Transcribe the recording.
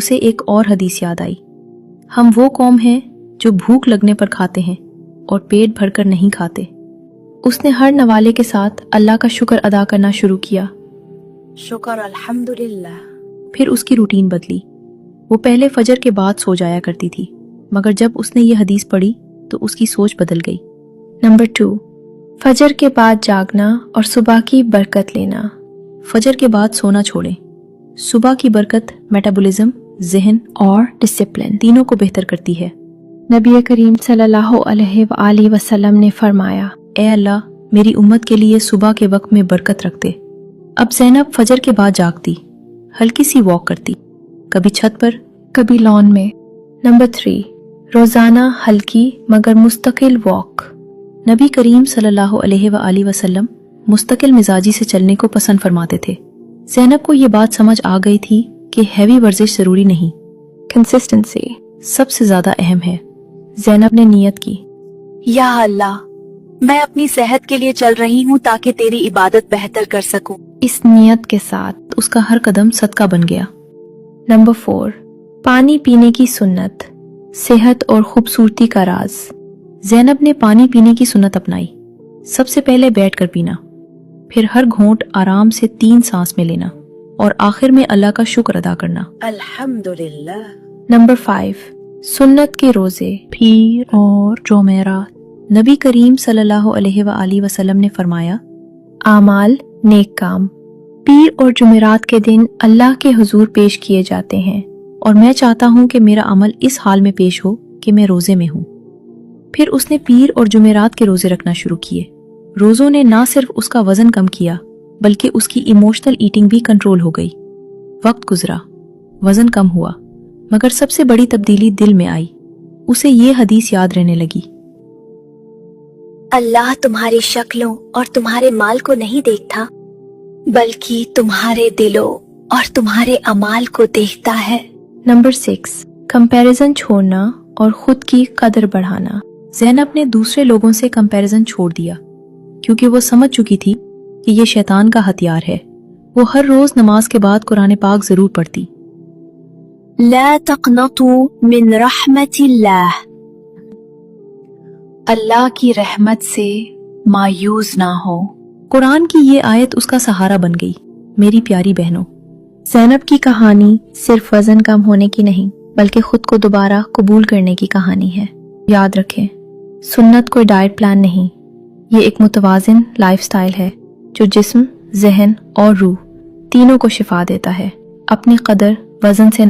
उसे एक और हदीस याद आई। हम वो कौम हैं जो भूख लगने पर खाते हैं और पेट भरकर नहीं खाते। उसने हर नवाले के साथ अल्लाह का शुक्र अदा करना शुरू किया। शुक्र अल्हम्दुलिल्लाह। फिर उसकी रूटीन बदली। वो पहले फजर के बाद सो जाया करती थी, मगर जब उसने ये हदीस पढ़ी तो उसकी सोच बदल गई। नंबर 2, फजर के बाद जागना और सुबह की बरकत लेना। फजर के बाद सोना छोड़ें। सुबह की बरकत मेटाबॉलिज्म, ज़हन और डिसिप्लिन तीनों को बेहतर करती है। नबी करीम सल्लल्लाहु अलैहि वसल्लम ने फरमाया, ए अल्लाह, मेरी उम्मत के लिए सुबह के वक्त में बरकत रख दे। अब ज़ैनब फजर के बाद जागती, हल्की सी वॉक करती, कभी छत पर, कभी लॉन में। नंबर 3, रोजाना हल्की मगर मुस्तकिल वॉक। नबी करीम सल्लल्लाहु अलैहि वसल्लम मुस्तकिल मिजाजी से चलने को पसंद फरमाते थे। ज़ैनब को ये बात समझ आ गई थी कि हैवी वर्जिश जरूरी नहीं, कंसिस्टेंसी सबसे ज्यादा अहम है। ज़ैनब ने नियत की, या अल्लाह, मैं अपनी सेहत के लिए चल रही हूँ ताकि तेरी इबादत बेहतर कर सकूं। इस नियत के साथ उसका हर कदम सदका बन गया। नंबर 4, पानी पीने की सुन्नत, सेहत और खूबसूरती का राज। ज़ैनब ने पानी पीने की सुन्नत अपनाई। सबसे पहले बैठकर पीना, फिर हर घूंट आराम से 3 सांस में लेना और आखिर में अल्लाह का शुक्र अदा करना। अल्हम्दुलिल्लाह। नंबर 5, सुन्नत के रोजे, पीर और जुमेरात। नबी करीम सल्लल्लाहु अलैहि वसल्लम ने फरमाया, आमाल नेक काम पीर और जुमेरात के दिन अल्लाह के हुजूर पेश किए जाते हैं, और मैं चाहता हूँ कि मेरा अमल इस हाल में पेश हो कि मैं रोजे में हूँ। फिर उसने पीर और जुमेरात के रोजे रखना शुरू किए। रोजों ने ना सिर्फ उसका वजन कम किया बल्कि उसकी इमोशनल ईटिंग भी कंट्रोल हो गई। वक्त गुजरा, वजन कम हुआ, मगर सबसे बड़ी तब्दीली दिल में आई। उसे ये हदीस याद रहने लगी, अल्लाह तुम्हारी शक्लों और तुम्हारे माल को नहीं देखता, बल्कि तुम्हारे दिलों और तुम्हारे अमाल को देखता है। नंबर 6, कंपैरिजन छोड़ना और खुद की कदर बढ़ाना। ज़ैनब ने दूसरे लोगों से कंपैरिजन छोड़ दिया, क्योंकि वो समझ चुकी थी कि ये शैतान का हथियार है। वो हर रोज नमाज के बाद कुरान पाक जरूर पढ़ती। ला तक़नतू मिन रहमतिल्लाह, अल्लाह की रहमत से मायूस ना हो। कुरान की ये आयत उसका सहारा बन गई। मेरी प्यारी बहनों, ज़ैनब की कहानी सिर्फ वजन कम होने की नहीं बल्कि खुद को दोबारा कबूल करने की कहानी है। याद रखें, सुन्नत कोई डाइट प्लान नहीं, ये एक मुतवाज़िन लाइफस्टाइल है जो जिस्म, ज़हन और रूह तीनों को शिफा देता है। अपनी कदर वजन से